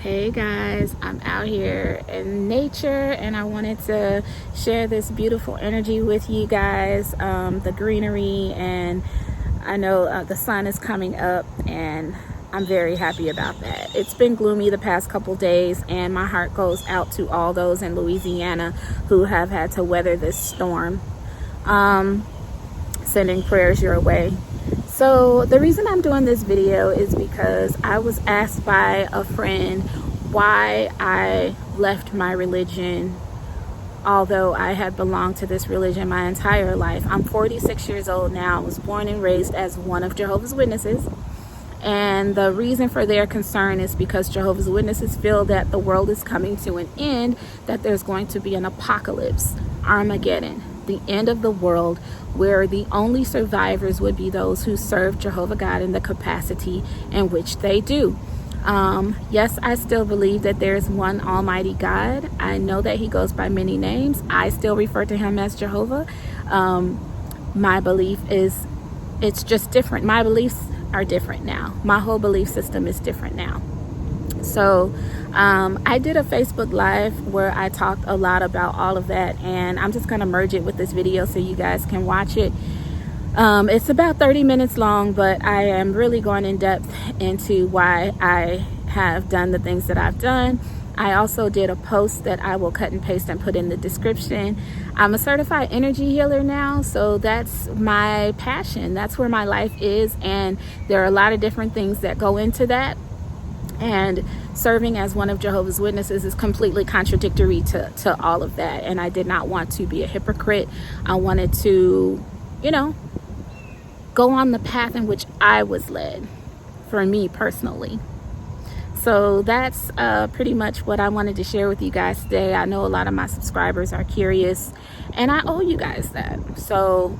Hey guys, I'm out here in nature and I wanted to share this beautiful energy with you guys. The greenery, and I know the sun is coming up and I'm very happy about that. It's been gloomy the past couple days, and my heart goes out to all those in Louisiana who have had to weather this storm. Sending prayers your way. So the reason I'm doing this video is because I was asked by a friend why I left my religion, although I had belonged to this religion my entire life. I'm 46 years old now. I was born and raised as one of Jehovah's Witnesses. And the reason for their concern is because Jehovah's Witnesses feel that the world is coming to an end, that there's going to be an apocalypse, Armageddon, the end of the world, where the only survivors would be those who serve Jehovah God in the capacity in which they do. Yes, I still believe that there's one Almighty God. I know that He goes by many names. I still refer to Him as Jehovah. My belief is, it's just different. My beliefs are different now. My whole belief system is different now. So I did a Facebook Live where I talked a lot about all of that, and I'm just going to merge it with this video so you guys can watch it. It's about 30 minutes long, but I am really going in depth into why I have done the things that I've done. I also did a post that I will cut and paste and put in the description. I'm a certified energy healer now, so that's my passion. That's where my life is, and there are a lot of different things that go into that. And serving as one of Jehovah's Witnesses is completely contradictory to all of that. And I did not want to be a hypocrite. I wanted to, go on the path in which I was led, for me personally. So that's pretty much what I wanted to share with you guys today. I know a lot of my subscribers are curious, and I owe you guys that. So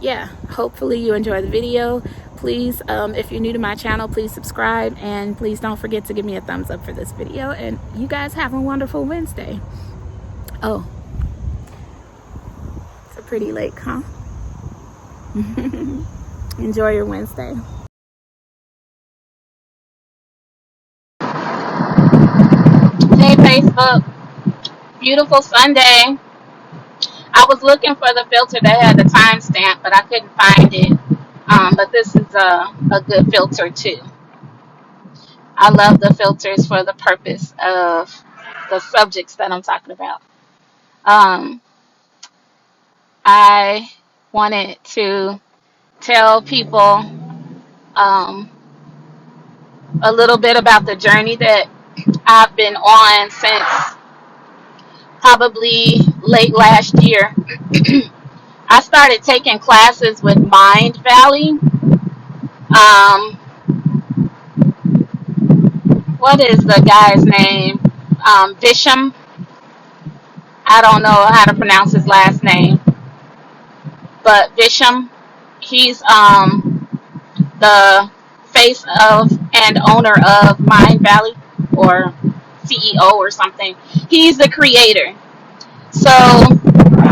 yeah, hopefully you enjoy the video. Please, if you're new to my channel, please subscribe, and please don't forget to give me a thumbs up for this video. And you guys have a wonderful Wednesday. Oh, it's a pretty lake, huh? Enjoy your Wednesday. Hey Facebook, beautiful Sunday. I was looking for the filter that had the timestamp, but I couldn't find it. But this is a good filter too. I love the filters for the purpose of the subjects that I'm talking about. I wanted to tell people a little bit about the journey that I've been on since probably late last year. I started taking classes with Mind Valley. What is the guy's name? Visham. I don't know how to pronounce his last name, but Visham. He's the face of and owner of Mind Valley, or CEO or something. He's the creator. So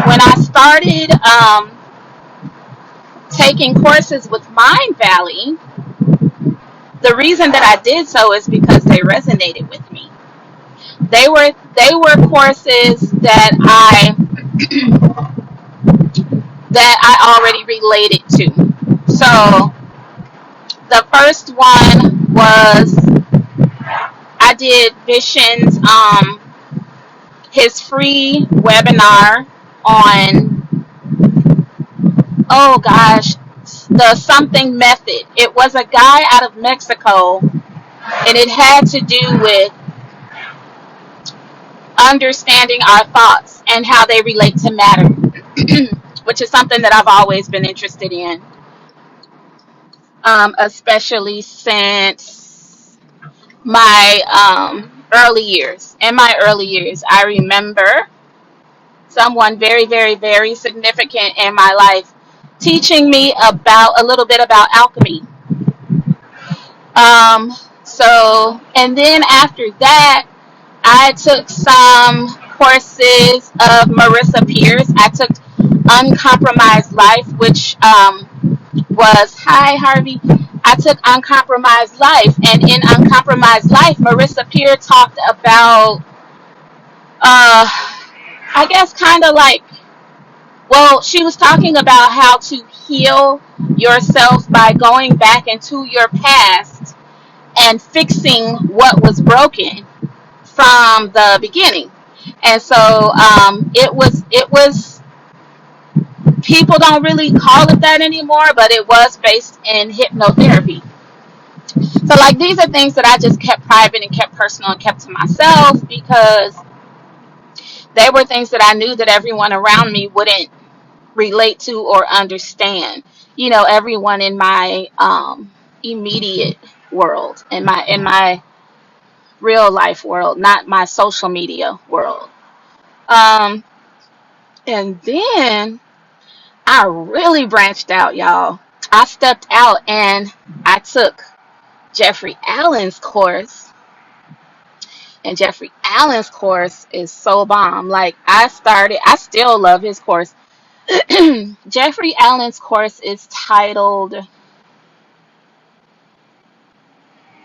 when I started taking courses with Mind Valley, the reason that I did so is because they resonated with me. They were courses that I already related to. So the first one was, I did Visham's his free webinar on, oh gosh, the something method. It was a guy out of Mexico, and it had to do with understanding our thoughts and how they relate to matter, which is something that I've always been interested in, especially since my early years. In my early years, I remember someone very, very, very significant in my life teaching me about a little bit about alchemy. So, and then after that, I took some courses of Marissa Pierce. I took Uncompromised Life, which was, hi Harvey. I took Uncompromised Life, and in Uncompromised maximize life, Marissa Peer talked about, I guess, kind of like, well, she was talking about how to heal yourself by going back into your past and fixing what was broken from the beginning. And so it was people don't really call it that anymore, but it was based in hypnotherapy. So like these are things that I just kept private and kept personal and kept to myself because they were things that I knew that everyone around me wouldn't relate to or understand. You know, everyone in my immediate world, in my real life world, not my social media world. Um, and then I really branched out, y'all. I stepped out and I took Jeffrey Allen's course, and Jeffrey Allen's course is so bomb. Like I still love his course. Jeffrey Allen's course is titled,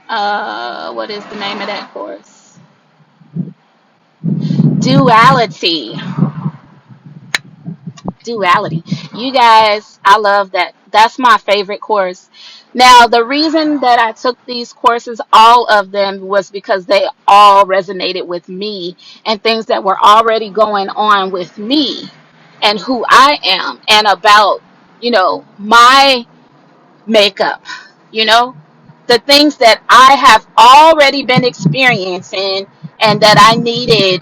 what is the name of that course? Duality. Duality. You guys, I love that. That's my favorite course. Now, the reason that I took these courses, all of them, was because they all resonated with me and things that were already going on with me and who I am and about, my makeup, you know, the things that I have already been experiencing and that I needed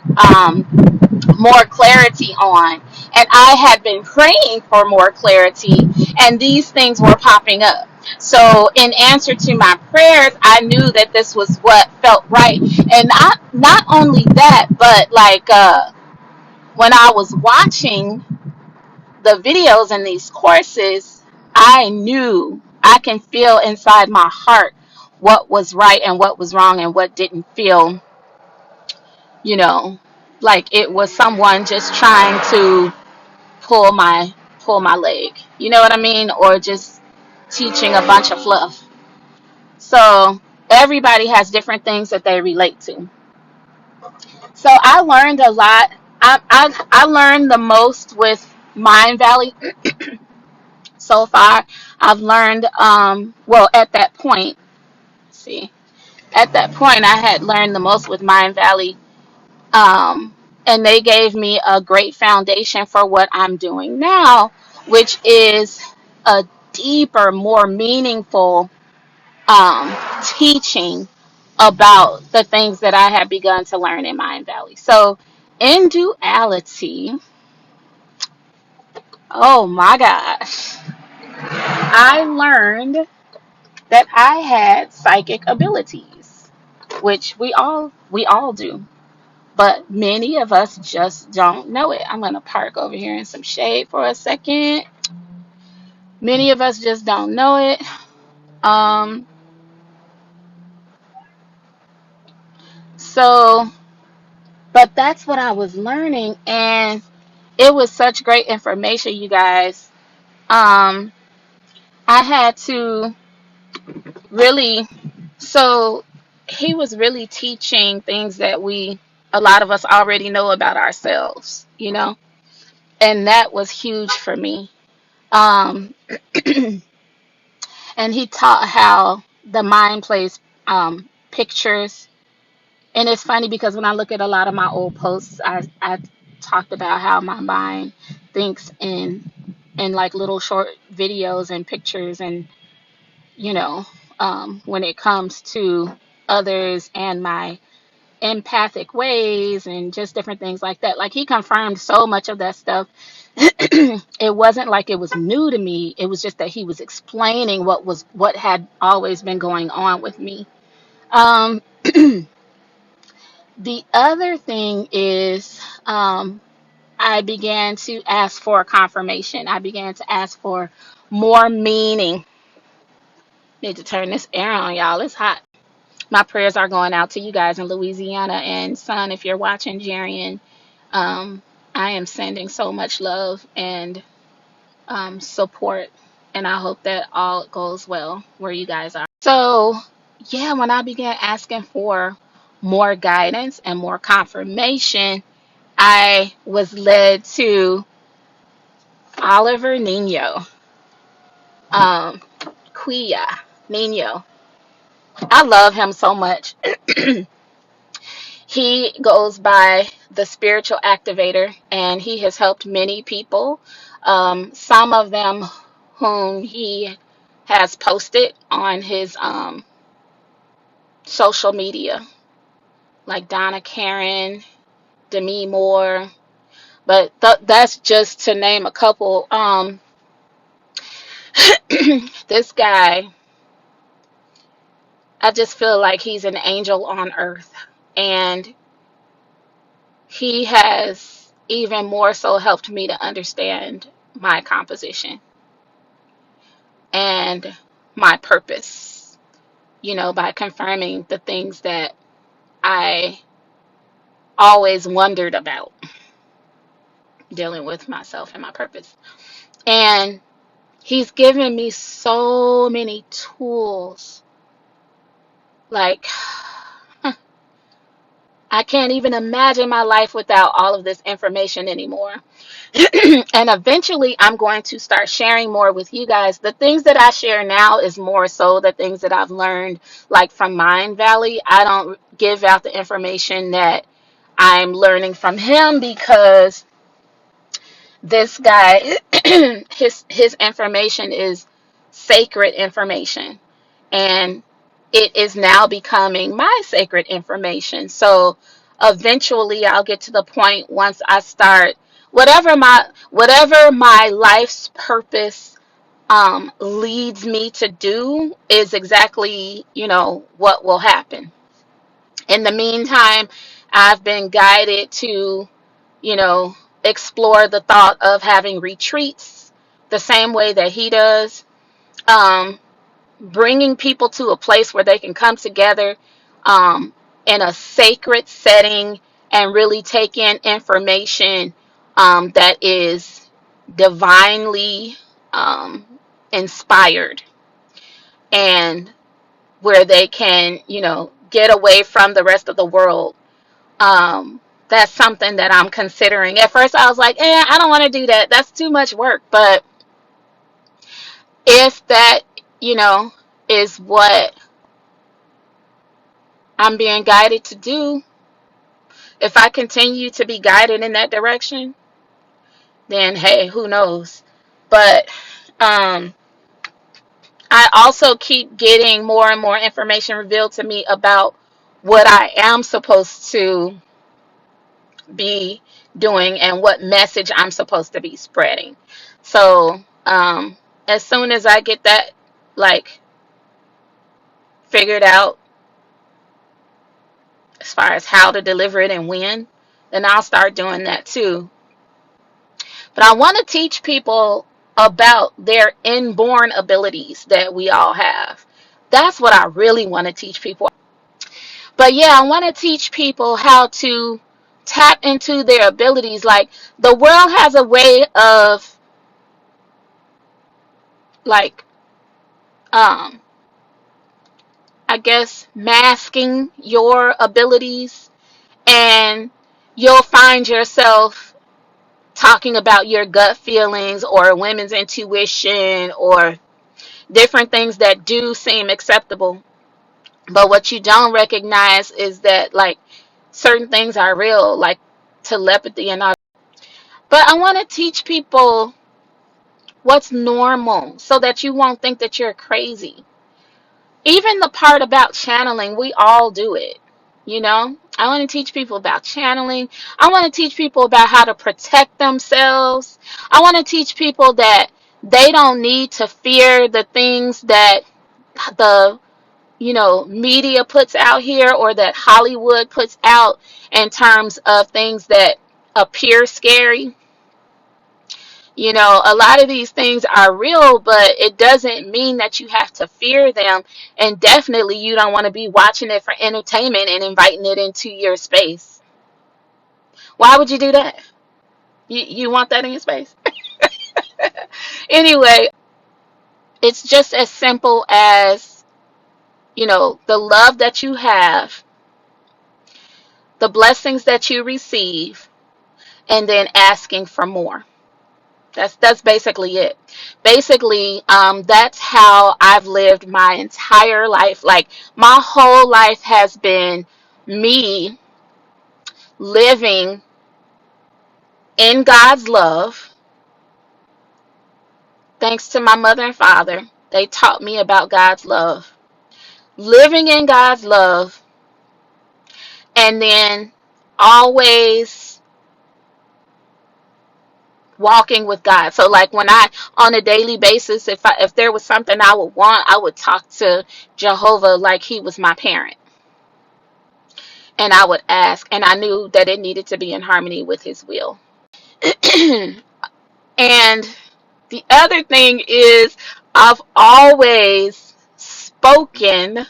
more clarity on. And I had been praying for more clarity, and these things were popping up. So, in answer to my prayers, I knew that this was what felt right. And not only that, but like when I was watching the videos in these courses, I knew I can feel inside my heart what was right and what was wrong and what didn't feel, you know, like it was someone just trying to pull my pull my leg. You know what I mean? Or just teaching a bunch of fluff. So everybody has different things that they relate to. So I learned a lot. I learned the most with Mind Valley so far. I've learned well at that point, see, at that point I had learned the most with Mind Valley, um, and they gave me a great foundation for what I'm doing now, which is a deeper, more meaningful teaching about the things that I have begun to learn in Mind Valley. So in duality, oh my gosh, I learned that I had psychic abilities, which we all do. But many of us just don't know it. I'm going to park over here in some shade for a second. Many of us just don't know it. Um, so, but that's what I was learning, and it was such great information, you guys. Um, I had to really, so he was really teaching things that a lot of us already know about ourselves, and that was huge for me. Um, and he taught how the mind plays pictures. And it's funny because when I look at a lot of my old posts, I talked about how my mind thinks in like little short videos and pictures, and you know when it comes to others and my empathic ways and just different things like that. Like he confirmed so much of that stuff. It wasn't like it was new to me. It was just that he was explaining what had always been going on with me. Um, the other thing is, I began to ask for confirmation. I began to ask for more meaning. Need to turn this air on, y'all. It's hot. My prayers are going out to you guys in Louisiana, and son, if you're watching, Jarian, um, I am sending so much love and support, and I hope that all goes well where you guys are. So yeah, when I began asking for more guidance and more confirmation, I was led to Oliver Nino, um, Quia Nino. I love him so much. He goes by the spiritual activator, and he has helped many people. Some of them whom he has posted on his social media, like Donna Karen, Demi Moore, but that's just to name a couple. This guy, I just feel like he's an angel on earth, and he has even more so helped me to understand my composition and my purpose, by confirming the things that I always wondered about dealing with myself and my purpose. And he's given me so many tools. Like, I can't even imagine my life without all of this information anymore. And eventually, I'm going to start sharing more with you guys. The things that I share now is more so the things that I've learned, like from Mind Valley. I don't give out the information that I'm learning from him, because this guy, his information is sacred information, and it is now becoming my sacred information. So eventually I'll get to the point, once I start whatever my life's purpose leads me to do, is exactly, what will happen. In the meantime, I've been guided to, you know, explore the thought of having retreats the same way that he does. Um, Bringing people to a place where they can come together um, in a sacred setting and really take in information that is divinely um, inspired, and where they can, get away from the rest of the world. That's something that I'm considering. At first, I was like, I don't want to do that. That's too much work. But if that, you know, is what I'm being guided to do, if I continue to be guided in that direction, then hey, who knows? But um, I also keep getting more and more information revealed to me about what I am supposed to be doing and what message I'm supposed to be spreading. So, as soon as I get that, like, figured out as far as how to deliver it and when, then I'll start doing that too. But I want to teach people about their inborn abilities that we all have. That's what I really want to teach people. But yeah, I want to teach people how to tap into their abilities. Like, the world has a way of, like, um I guess, masking your abilities, and you'll find yourself talking about your gut feelings or women's intuition or different things that do seem acceptable. But what you don't recognize is that, like, certain things are real, like telepathy and all. But I want to teach people what's normal so that you won't think that you're crazy. Even the part about channeling, we all do it. I want to teach people about channeling. I want to teach people about how to protect themselves. I want to teach people that they don't need to fear the things that the media puts out here, or that Hollywood puts out, in terms of things that appear scary. A lot of these things are real, but it doesn't mean that you have to fear them. And definitely, you don't want to be watching it for entertainment and inviting it into your space. Why would you do that? You want that in your space? Anyway, it's just as simple as the love that you have, the blessings that you receive, and then asking for more. That's basically it. Basically, that's how I've lived my entire life. Like, my whole life has been me living in God's love. Thanks to my mother and father, they taught me about God's love. Living in God's love, and then always walking with God. So like, when I, on a daily basis, if there was something I would want, I would talk to Jehovah like he was my parent. And I would ask, and I knew that it needed to be in harmony with his will. And the other thing is, I've always spoken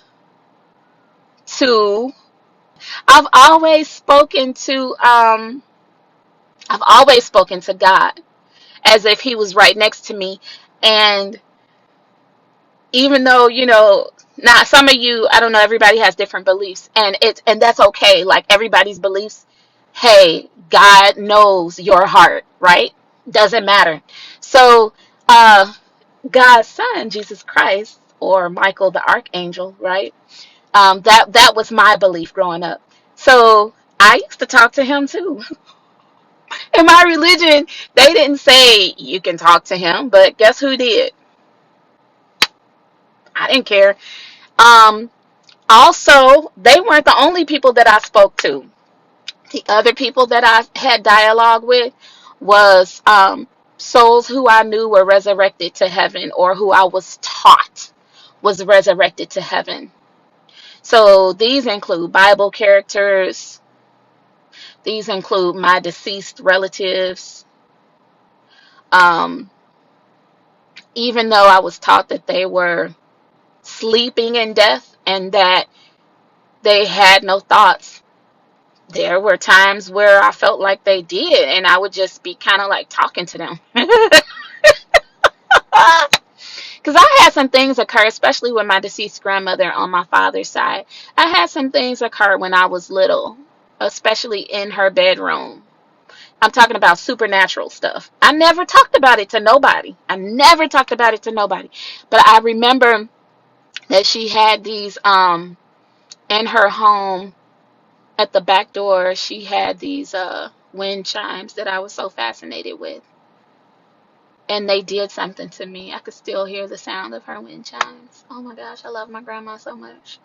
to I've always spoken to God as if he was right next to me. And even though, not some of you, I don't know, everybody has different beliefs, and that's okay. Like, everybody's beliefs, hey, God knows your heart, right? Doesn't matter. So God's son, Jesus Christ, or Michael the archangel, right? That was my belief growing up. So I used to talk to him too. In my religion, they didn't say you can talk to him, but guess who did? I didn't care. Um, Also, they weren't the only people that I spoke to. The other people that I had dialogue with was souls who I knew were resurrected to heaven, or who I was taught was resurrected to heaven. So these include Bible characters. These include my deceased relatives. Um, Even though I was taught that they were sleeping in death and that they had no thoughts, there were times where I felt like they did, and I would just be kind of like talking to them. Because I had some things occur, especially with my deceased grandmother on my father's side. I had some things occur when I was little, especially in her bedroom. I'm talking about supernatural stuff. I never talked about it to nobody. I never talked about it to nobody. But I remember that she had these in her home. At the back door, she had these wind chimes that I was so fascinated with. And they did something to me. I could still hear the sound of her wind chimes. Oh my gosh, I love my grandma so much.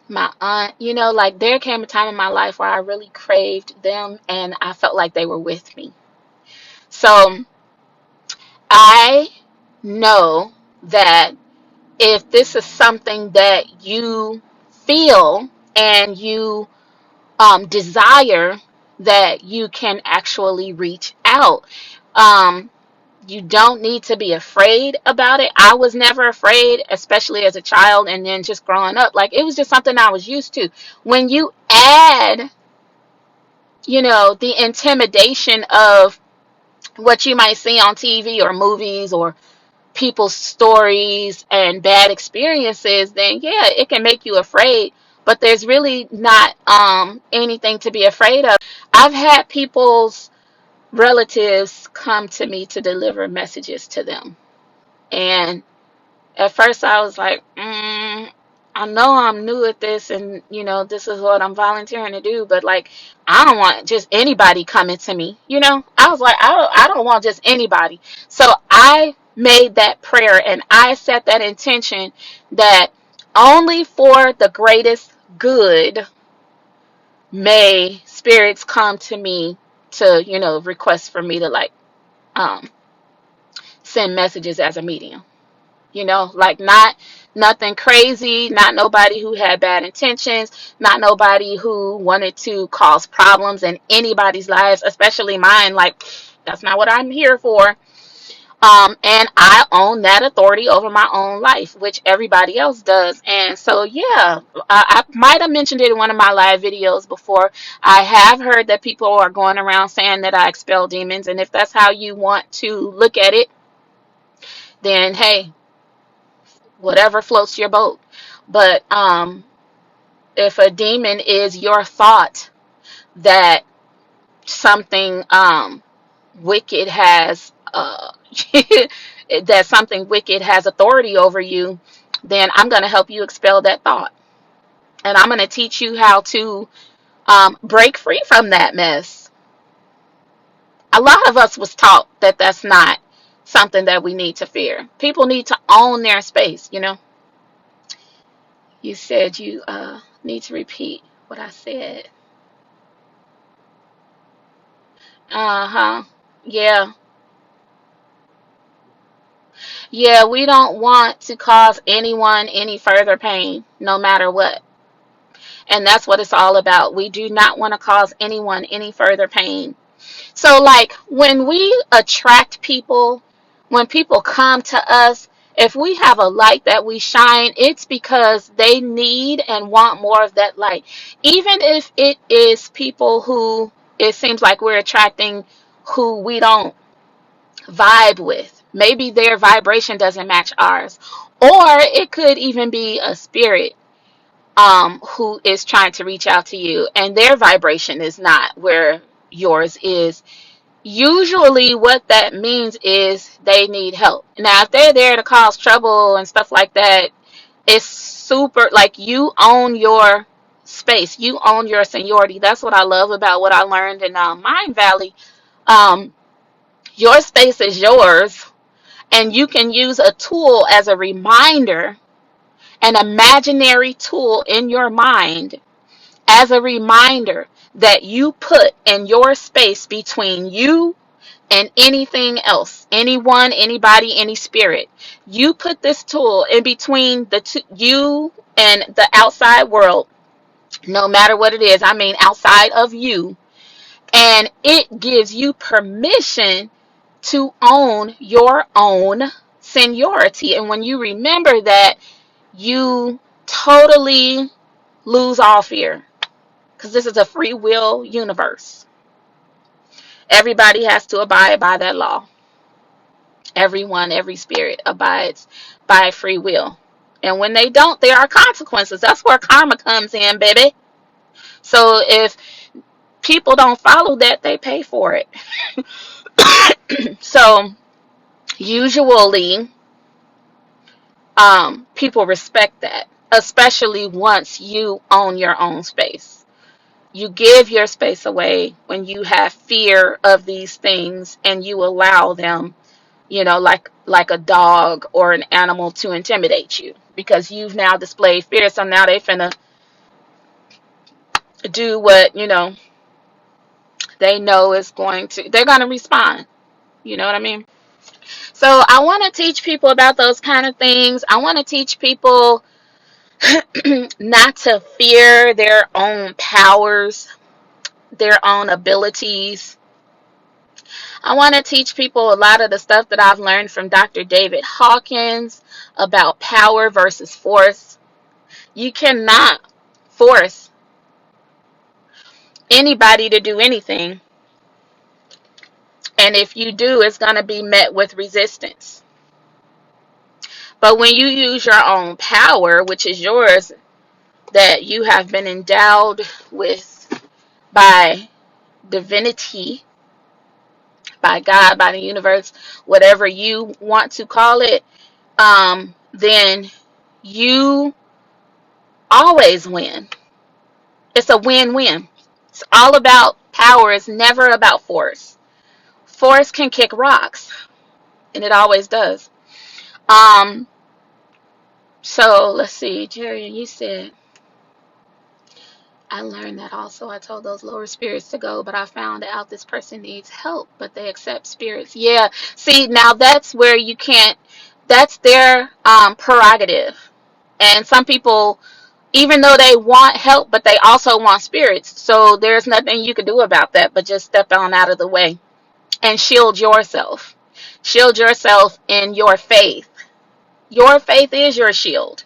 My aunt, like, there came a time in my life where I really craved them, and I felt like they were with me. So I know that if this is something that you feel and you desire, that you can actually reach out. You don't need to be afraid about it. I was never afraid, especially as a child, and then just growing up. Like, it was just something I was used to. When you add, the intimidation of what you might see on TV or movies, or people's stories and bad experiences, then yeah, it can make you afraid. But there's really not anything to be afraid of. I've had people's relatives come to me to deliver messages to them, and at first I was like, I know I'm new at this, and this is what I'm volunteering to do, but like, I don't want just anybody coming to me. I was like, I don't want just anybody. So I made that prayer, and I set that intention that only for the greatest good may spirits come to me to, request for me to, like, um send messages as a medium. Like, not nothing crazy, not nobody who had bad intentions, not nobody who wanted to cause problems in anybody's lives, especially mine. Like, that's not what I'm here for. And I own that authority over my own life, which everybody else does. And so, yeah, I might have mentioned it in one of my live videos before. I have heard that people are going around saying that I expel demons, and if that's how you want to look at it, then hey, whatever floats your boat. But if a demon is your thought that something wicked has that something wicked has authority over you, then I'm going to help you expel that thought, and I'm going to teach you how to break free from that mess. A lot of us was taught that that's not something that we need to fear. People need to own their space. You said you need to repeat what I said. Uh-huh. Yeah. Yeah, we don't want to cause anyone any further pain, no matter what. And that's what it's all about. We do not want to cause anyone any further pain. So, like, when we attract people, when people come to us, if we have a light that we shine, it's because they need and want more of that light. Even if it is people who it seems like we're attracting who we don't vibe with. Maybe their vibration doesn't match ours. Or it could even be a spirit who is trying to reach out to you and their vibration is not where yours is. Usually what that means is they need help. Now, if they're there to cause trouble and stuff like that, it's super, like, you own your space. You own your seniority. That's what I love about what I learned in Mind Valley. Um, your space is yours, and you can use a tool as a reminder, an imaginary tool in your mind as a reminder that you put in your space between you and anything else, anyone, anybody, any spirit. You put this tool in between the two, you and the outside world, no matter what it is. I mean, outside of you. And it gives you permission to own your own seniority. And when you remember that, you totally lose all fear, because this is a free will universe. Everybody has to abide by that law. Everyone, every spirit abides by free will. And when they don't, there are consequences. That's where karma comes in, baby. So if people don't follow that, they pay for it. So usually, people respect that, especially once you own your own space. You give your space away when you have fear of these things and you allow them, like a dog or an animal, to intimidate you because you've now displayed fear. So now they finna do what they know is they're gonna respond. You know what I mean? So I want to teach people about those kind of things. I want to teach people not to fear their own powers, their own abilities. I want to teach people a lot of the stuff that I've learned from Dr. David Hawkins about power versus force. You cannot force anybody to do anything. And if you do, it's going to be met with resistance. But when you use your own power, which is yours, that you have been endowed with by divinity, by God, by the universe, whatever you want to call it, then you always win. It's a win-win. It's all about power. It's never about force. Force can kick rocks, and it always does. Um, so let's see, Jerry, you said, I learned that also. I told those lower spirits to go, but I found out this person needs help, but they accept spirits. Yeah, see, now that's where you can't, that's their prerogative. And some people, even though they want help, but they also want spirits. So there's nothing you can do about that, but just step on out of the way and shield yourself. Shield yourself in your faith. Your faith is your shield.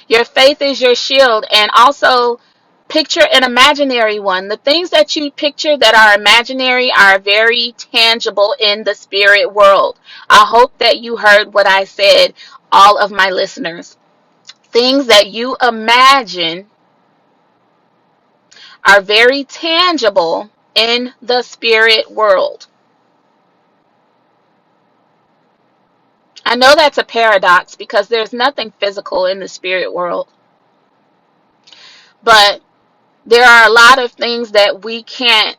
Your faith is your shield. And also picture an imaginary one. The things that you picture that are imaginary are very tangible in the spirit world. I hope that you heard what I said. all of my listeners. Things that you imagine are very tangible in the spirit world. I know that's a paradox because there's nothing physical in the spirit world, but there are a lot of things that we can't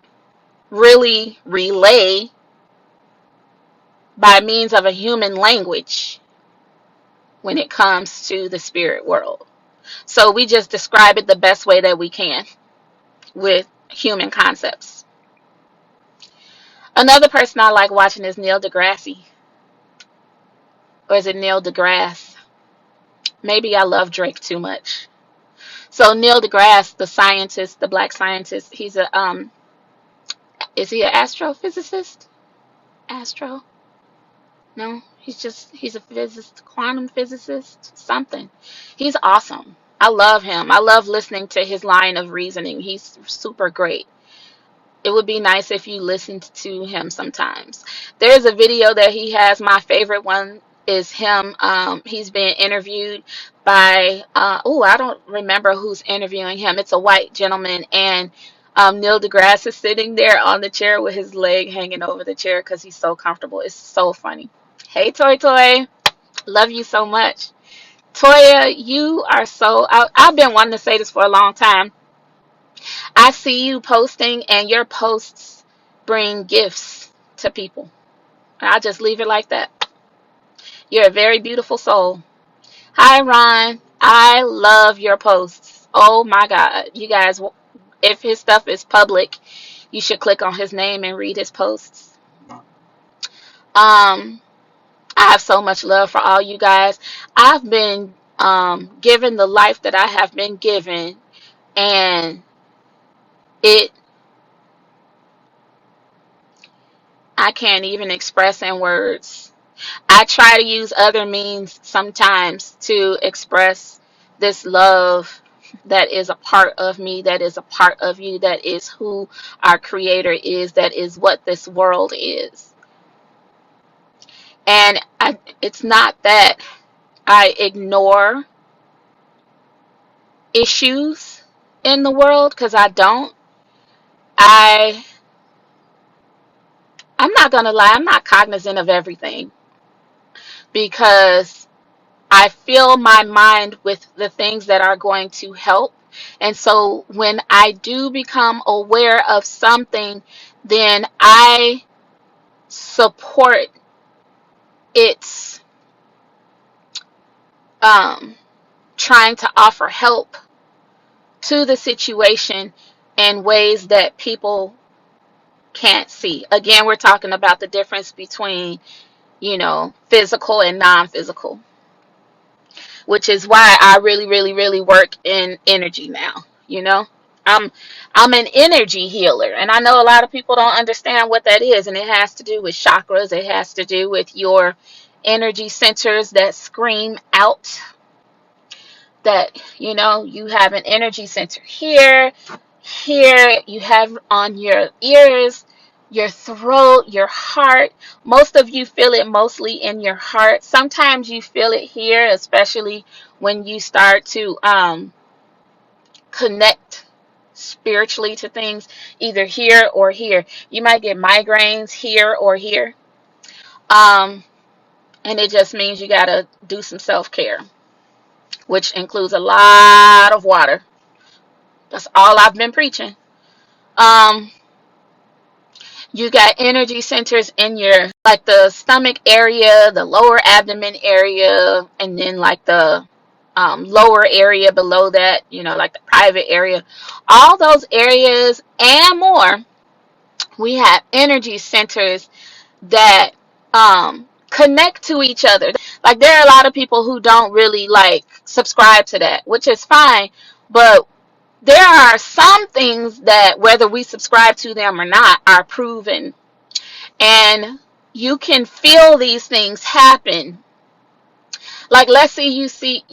really relay by means of a human language when it comes to the spirit world. So we just describe it the best way that we can with human concepts. Another person I like watching is Neil deGrasse. Or is it Neil deGrasse? Maybe I love Drake too much. So Neil deGrasse, the scientist, the black scientist, he's a is he an astrophysicist? Astro? No, he's a physicist, quantum physicist, something. He's awesome. I love him. I love listening to his line of reasoning. He's super great. It would be nice if you listened to him sometimes. There's a video that he has. My favorite one is him. He's being interviewed by, I don't remember who's interviewing him. It's a white gentleman, and Neil deGrasse is sitting there on the chair with his leg hanging over the chair because he's so comfortable. It's so funny. Hey, Toy Toy. Love you so much. Toya, you are so, I've been wanting to say this for a long time. I see you posting, and your posts bring gifts to people. I'll just leave it like that. You're a very beautiful soul. Hi, Ron. I love your posts. Oh my God. You guys, if his stuff is public, you should click on his name and read his posts. I have so much love for all you guys. I've been given the life that I have been given, and it I can't even express in words. I try to use other means sometimes to express this love that is a part of me, that is a part of you, that is who our creator is, that is what this world is. And it's not that I ignore issues in the world, because I don't. I I'm not gonna lie, I'm not cognizant of everything because I fill my mind with the things that are going to help. And so when I do become aware of something, then I support its trying to offer help to the situation in ways that people can't see. Again, we're talking about the difference between, physical and non-physical, which is why I really, really, really work in energy now. I'm I'm an energy healer, and I know a lot of people don't understand what that is, and it has to do with chakras. It has to do with your energy centers that scream out that, you have an energy center here you have on your ears, your throat, your heart. Most of you feel it mostly in your heart. Sometimes you feel it here, especially when you start to connect spiritually to things, either here or here. You might get migraines here or here. And it just means you got to do some self-care, which includes a lot of water. That's all I've been preaching. Um, you got energy centers in your, like, the stomach area, the lower abdomen area, and then like the lower area below that, like the private area. All those areas and more, we have energy centers that connect to each other. Like, there are a lot of people who don't really like subscribe to that, which is fine, but there are some things that, whether we subscribe to them or not, are proven, and you can feel these things happen. Like, let's say you see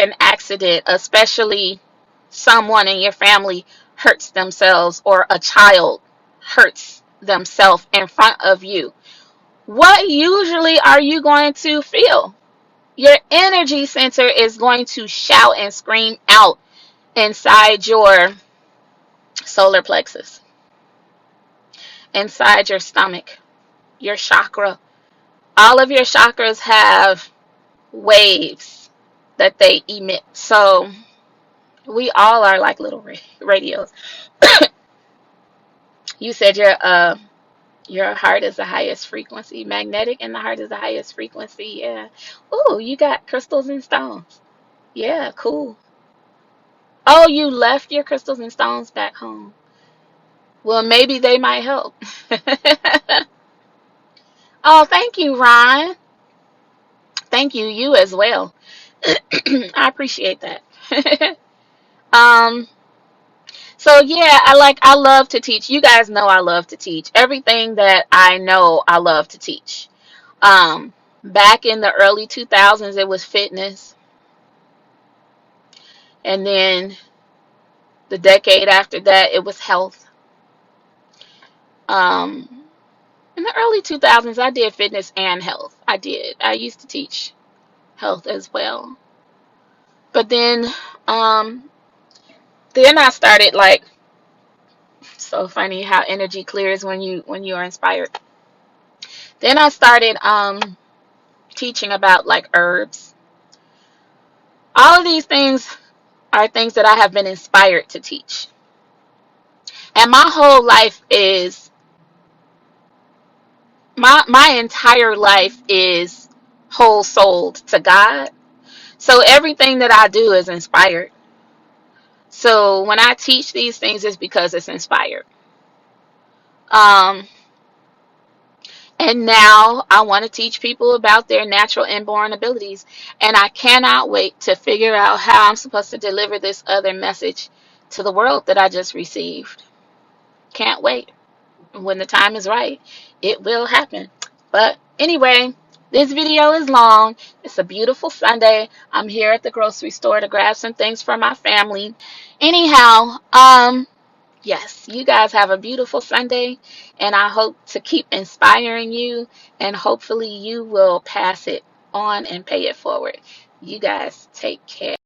an accident, especially someone in your family hurts themselves, or a child hurts themselves in front of you. what usually are you going to feel? Your energy center is going to shout and scream out inside your solar plexus, inside your stomach, your chakra. All of your chakras have waves that they emit. So we all are like little radios. You said your heart is the highest frequency, magnetic, and the heart is the highest frequency. Yeah. Ooh, you got crystals and stones. Yeah, cool. Oh, you left your crystals and stones back home. Well, maybe they might help. Oh, thank you, Ron. Thank you, you as well. I appreciate that. um, so yeah, I love to teach. You guys know I love to teach. Everything that I know, I love to teach. Back in the early 2000s, it was fitness, and then the decade after that, it was health. Um, in the early 2000s, I did fitness and health. I did. I used to teach health as well. But um, then I started like, so funny how energy clears when you are inspired. Then I started teaching about like herbs. All of these things are things that I have been inspired to teach. And my whole life is my entire life is whole souled to God. So everything that I do is inspired. So when I teach these things, it's because it's inspired. Um, and now I want to teach people about their natural inborn abilities. And I cannot wait to figure out how I'm supposed to deliver this other message to the world that I just received. Can't wait. When the time is right, it will happen. But anyway, this video is long. It's a beautiful Sunday. I'm here at the grocery store to grab some things for my family. Anyhow, yes, you guys have a beautiful Sunday, and I hope to keep inspiring you, and hopefully you will pass it on and pay it forward. You guys take care.